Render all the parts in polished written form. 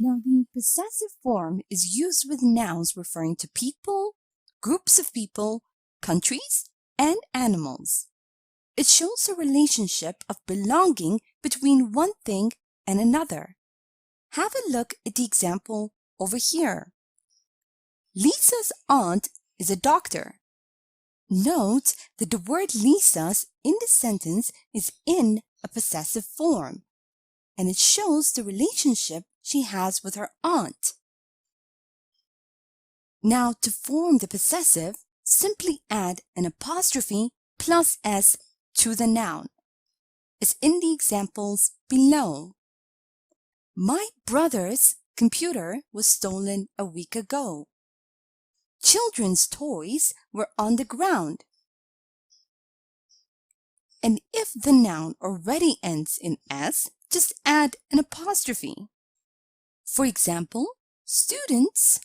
Now, the possessive form is used with nouns referring to people, groups of people, countries, and animals. It shows a relationship of belonging between one thing and another. Have a look at the example over here. Lisa's aunt is a doctor. Note that the word Lisa's in the sentence is in a possessive form, and it shows the relationship she has with her aunt. Now, to form the possessive, simply add an apostrophe plus s to the noun, as in the examples below. My brother's computer was stolen a week ago. Children's toys were on the ground. And if the noun already ends in s, just add an apostrophe. For example, students'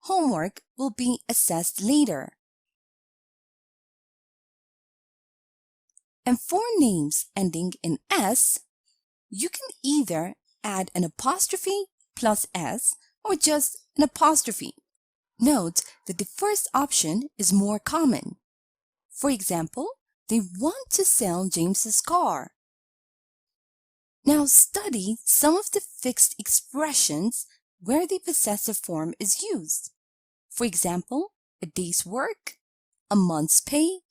homework will be assessed later. And for names ending in s, you can either add an apostrophe plus s or just an apostrophe. Note that the first option is more common. For example, they want to sell James's car. Now study some of the fixed expressions where the possessive form is used. For example, a day's work, a month's pay,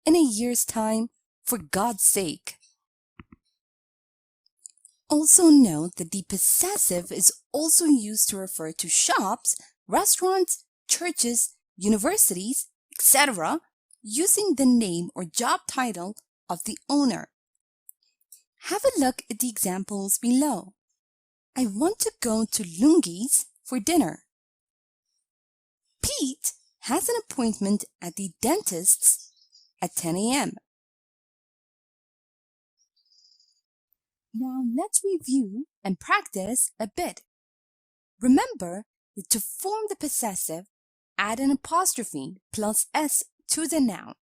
in a year's time, for God's sake. Also note that the possessive is also used to refer to shops, restaurants, churches, universities, etc., using the name or job title of the owner. Have a look at the examples below. I want to go to Lungi's for dinner. Pete has an appointment at the dentist's at 10 a.m. Now let's review and practice a bit. Remember that to form the possessive, add an apostrophe plus s to the noun.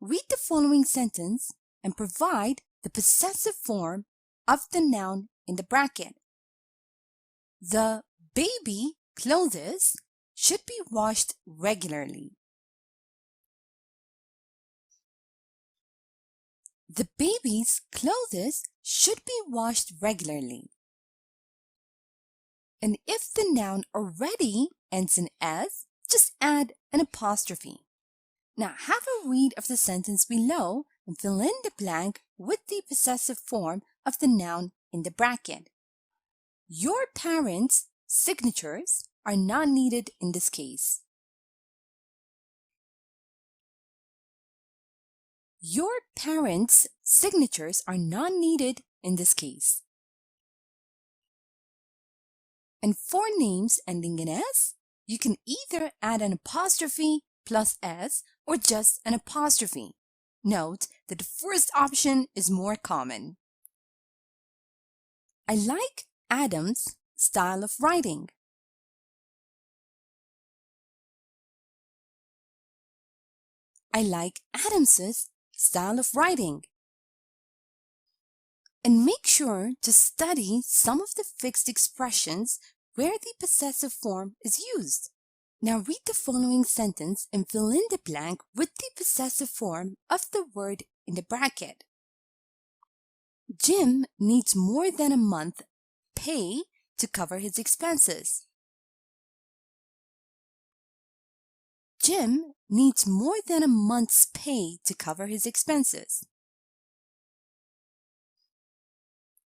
Read the following sentence and provide the possessive form of the noun in the bracket. The baby clothes should be washed regularly. The baby's clothes should be washed regularly. And if the noun already ends in s, just add an apostrophe. Now have a read of the sentence below and fill in the blank with the possessive form of the noun in the bracket. Your parents' signatures are not needed in this case. Your parents' signatures are not needed in this case. And for names ending in s, you can either add an apostrophe plus s or just an apostrophe. Note that the first option is more common. I like Adam's style of writing. I like Adams's style of writing. And make sure to study some of the fixed expressions where the possessive form is used. Now read the following sentence and fill in the blank with the possessive form of the word in the bracket. Jim needs more than a month's pay to cover his expenses. Jim needs more than a month's pay to cover his expenses.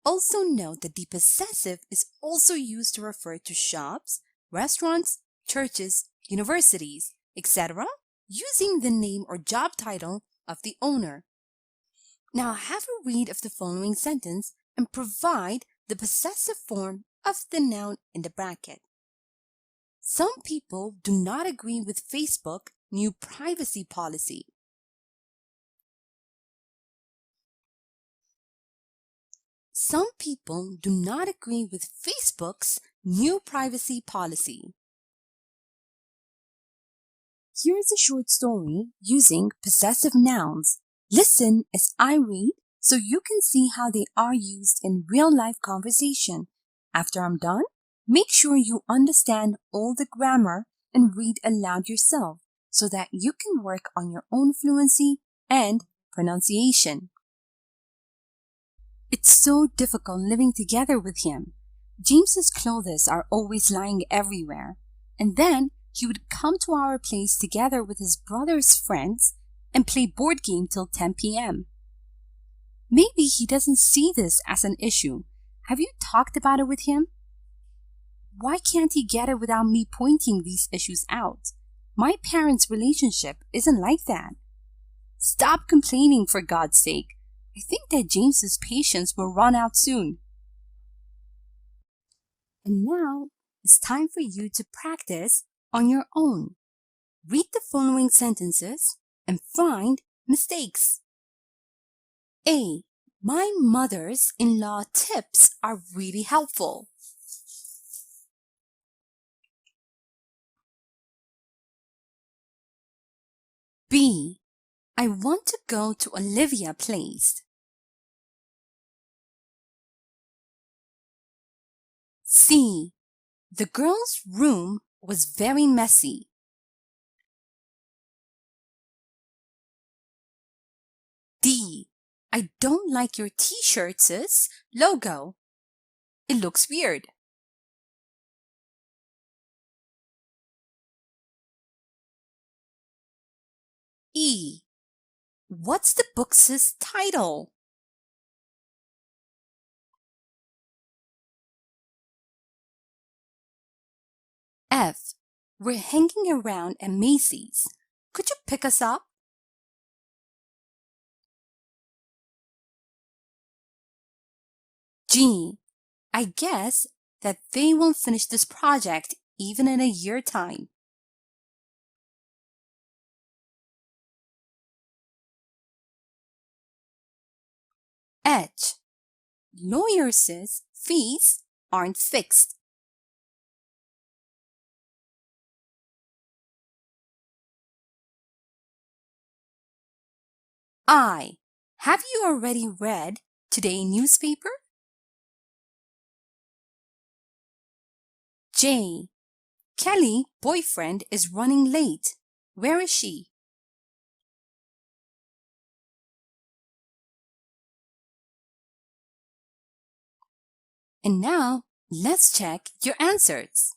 Also note that the possessive is also used to refer to shops, restaurants, churches, universities, etc., using the name or job title of the owner. Now have a read of the following sentence and provide the possessive form of the noun in the bracket. Some people do not agree with Facebook's new privacy policy. Some people do not agree with Facebook's new privacy policy. Here's a short story using possessive nouns. Listen as I read so you can see how they are used in real-life conversation. After I'm done, make sure you understand all the grammar and read aloud yourself so that you can work on your own fluency and pronunciation. It's so difficult living together with him. James's clothes are always lying everywhere. And then he would come to our place together with his brother's friends and play board game till 10 p.m. Maybe he doesn't see this as an issue. Have you talked about it with him? Why can't he get it without me pointing these issues out? My parents' relationship isn't like that. Stop complaining, for God's sake. I think that James's patience will run out soon. And now it's time for you to practice on your own. Read the following sentences and find mistakes. A. My mother's in-law tips are really helpful. B. I want to go to Olivia's place. C. The girl's room was very messy. D. I don't like your t-shirt's logo. It looks weird. E. What's the book's title? F. We're hanging around at Macy's. Could you pick us up? G. I guess that they won't finish this project even in a year's time. H. Lawyers' fees aren't fixed. I. Have you already read today's newspaper? J. Kelly's boyfriend is running late. Where is she? And now, let's check your answers.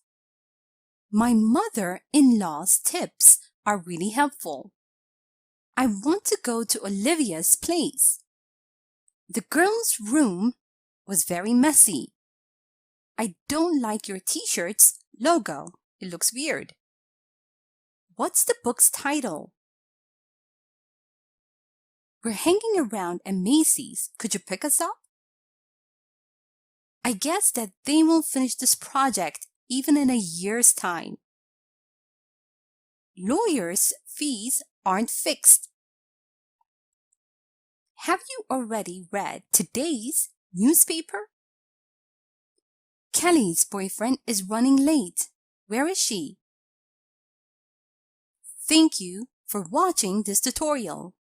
My mother-in-law's tips are really helpful. I want to go to Olivia's place. The girl's room was very messy. I don't like your t-shirt's logo. It looks weird. What's the book's title? We're hanging around at Macy's. Could you pick us up? I guess that they won't finish this project even in a year's time. Lawyers' fees aren't fixed. Have you already read today's newspaper? Kelly's boyfriend is running late. Where is she? Thank you for watching this tutorial.